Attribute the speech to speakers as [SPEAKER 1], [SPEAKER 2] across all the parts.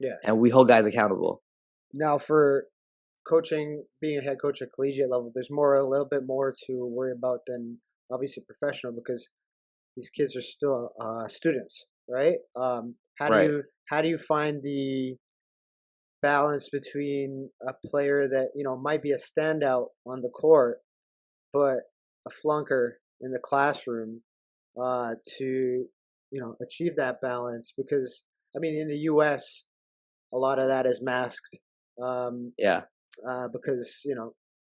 [SPEAKER 1] Yeah.
[SPEAKER 2] and we hold guys accountable.
[SPEAKER 1] Now, for coaching, being a head coach at collegiate level, there's a little bit more to worry about than obviously professional because these kids are still students, right?
[SPEAKER 2] Right.
[SPEAKER 1] How do you find the balance between a player that might be a standout on the court, but a flunker in the classroom, to achieve that balance? Because I mean, in the U.S., a lot of that is masked, um,
[SPEAKER 2] Yeah,
[SPEAKER 1] because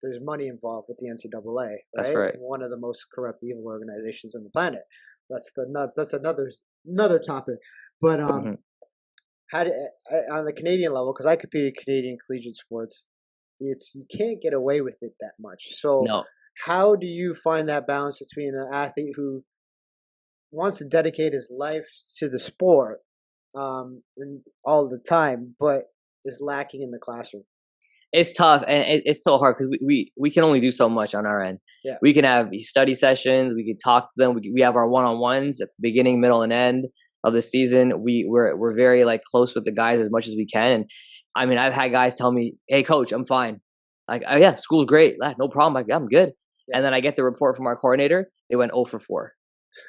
[SPEAKER 1] there's money involved with the NCAA,
[SPEAKER 2] that's
[SPEAKER 1] right?
[SPEAKER 2] right.
[SPEAKER 1] One of the most corrupt, evil organizations on the planet. That's the nuts. That's another topic. But
[SPEAKER 2] Hmm.
[SPEAKER 1] how do, on the Canadian level, because I compete in Canadian collegiate sports, it's you can't get away with it that much. So
[SPEAKER 2] No.
[SPEAKER 1] how do you find that balance between an athlete who wants to dedicate his life to the sport, and all the time, but is lacking in the classroom?
[SPEAKER 2] It's tough, and it's so hard because we can only do so much on our end.
[SPEAKER 1] Yeah,
[SPEAKER 2] We can have study sessions, we can talk to them, we have our one-on-ones at the beginning, middle, and end of the season. We're very like close with the guys as much as we can. And I mean, I've had guys tell me, "Hey, coach, I'm fine." Like, "Oh yeah, school's great, no problem." Like, "Yeah, I'm good."
[SPEAKER 1] yeah,
[SPEAKER 2] And then I get the report from our coordinator. They went 0 for 4.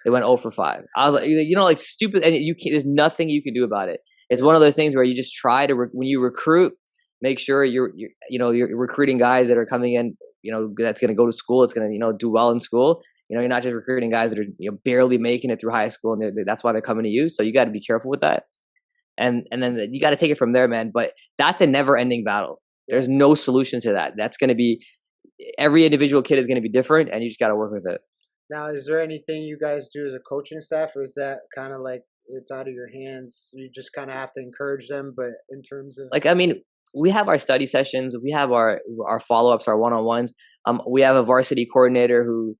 [SPEAKER 2] They went 0 for 5. I was like, like stupid, and you can't. There's nothing you can do about it. It's
[SPEAKER 1] yeah,
[SPEAKER 2] one of those things where you just try to when you recruit, make sure you're recruiting guys that are coming in. That's going to go to school. It's going to do well in school. You're not just recruiting guys that are barely making it through high school, and that's why they're coming to you. So you got to be careful with that, and then you got to take it from there, man. But that's a never ending battle.
[SPEAKER 1] yeah.
[SPEAKER 2] There's no solution to that. That's going to be every individual kid is going to be different, and you just got to work with it.
[SPEAKER 1] Now, is there anything you guys do as a coaching staff, or is that kind of like it's out of your hands? You just kind of have to encourage them, but in terms of
[SPEAKER 2] Like, I mean, we have our study sessions, we have our follow-ups, our one-on-ones. We have a varsity coordinator who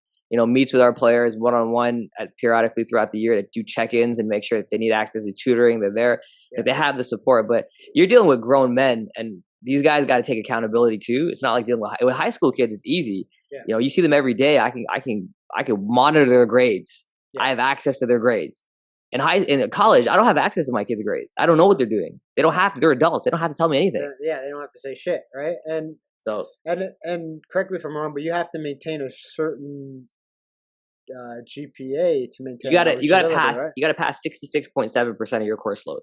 [SPEAKER 2] meets with our players one-on-one periodically throughout the year to do check-ins and make sure that they need access to tutoring, they're there,
[SPEAKER 1] yeah,
[SPEAKER 2] that they have the support. But you're dealing with grown men, and these guys got to take accountability too. It's not like dealing with high school kids. It's easy.
[SPEAKER 1] yeah,
[SPEAKER 2] You see them every day. I can monitor their grades.
[SPEAKER 1] yeah.
[SPEAKER 2] I have access to their grades. In college, I don't have access to my kids' grades. I don't know what they're doing. They don't have to. They're adults. They don't have to tell me anything.
[SPEAKER 1] Yeah, they don't have to say shit, right?
[SPEAKER 2] So
[SPEAKER 1] And correct me if I'm wrong, but you have to maintain a certain GPA to maintain eligibility, right?
[SPEAKER 2] you gotta pass 66.7% of your course load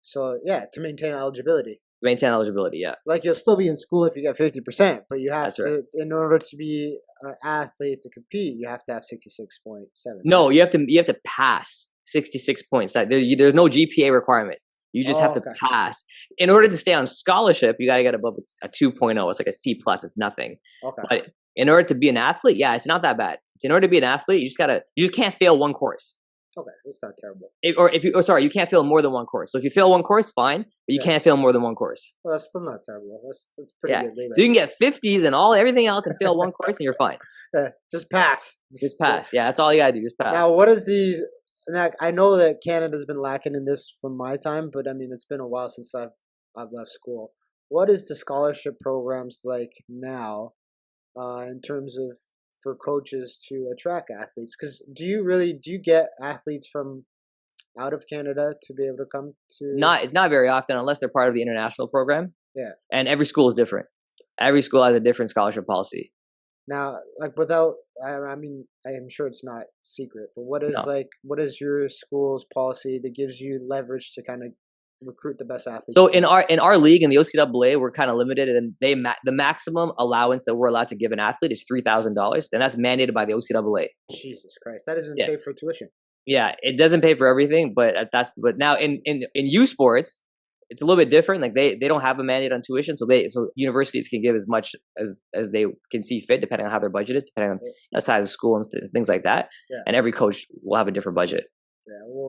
[SPEAKER 1] So yeah, to maintain eligibility.
[SPEAKER 2] to maintain eligibility. Yeah,
[SPEAKER 1] Like you'll still be in school if you get 50%, but you have
[SPEAKER 2] that's right.
[SPEAKER 1] to, in order to be an athlete to compete, you have to have 66.7, right?
[SPEAKER 2] No, you have to pass 66.7. There's no GPA requirement. You just have
[SPEAKER 1] Oh,
[SPEAKER 2] to
[SPEAKER 1] okay,
[SPEAKER 2] pass. In order to stay on scholarship, you gotta get above a 2.0. It's like a C plus. It's nothing.
[SPEAKER 1] okay.
[SPEAKER 2] But in order to be an athlete, yeah, it's not that bad. In order to be an athlete, you just can't fail one course.
[SPEAKER 1] Okay, that's not terrible.
[SPEAKER 2] You can't fail more than one course. So if you fail one course, fine, but you
[SPEAKER 1] Yeah,
[SPEAKER 2] can't fail more than one course.
[SPEAKER 1] well, that's still not terrible. That's pretty
[SPEAKER 2] Yeah.
[SPEAKER 1] good
[SPEAKER 2] So you
[SPEAKER 1] leeway.
[SPEAKER 2] can get 50s and everything else and fail one course and you're fine.
[SPEAKER 1] Yeah, just pass.
[SPEAKER 2] Just pass. Yeah, that's all you gotta do. Just
[SPEAKER 1] Now,
[SPEAKER 2] pass.
[SPEAKER 1] what is the? Now, I know that Canada's been lacking in this from my time, but I mean it's been a while since I've left school. What is the scholarship programs like now, in terms of for coaches to attract athletes? Because do you get athletes from out of Canada to be able to come to?
[SPEAKER 2] It's not very often unless they're part of the international program.
[SPEAKER 1] Yeah.
[SPEAKER 2] And every school is different. Every school has a different scholarship policy.
[SPEAKER 1] Now, like without, I mean, I am sure it's not secret, but
[SPEAKER 2] No.
[SPEAKER 1] what is your school's policy that gives you leverage to kind of recruit the best athletes
[SPEAKER 2] So
[SPEAKER 1] you can?
[SPEAKER 2] in our league in the OCAA, we're kind of limited, and the maximum allowance that we're allowed to give an athlete is $3,000, and that's mandated by the OCAA.
[SPEAKER 1] Jesus Christ, that doesn't
[SPEAKER 2] Yeah.
[SPEAKER 1] pay for tuition.
[SPEAKER 2] Yeah, it doesn't pay for everything, but now in U Sports, it's a little bit different. Like they don't have a mandate on tuition, so universities can give as much as they can see fit, depending on how their budget is, depending on
[SPEAKER 1] Yeah,
[SPEAKER 2] the size of school and things like that.
[SPEAKER 1] yeah,
[SPEAKER 2] And every coach will have a different budget.
[SPEAKER 1] yeah. Well,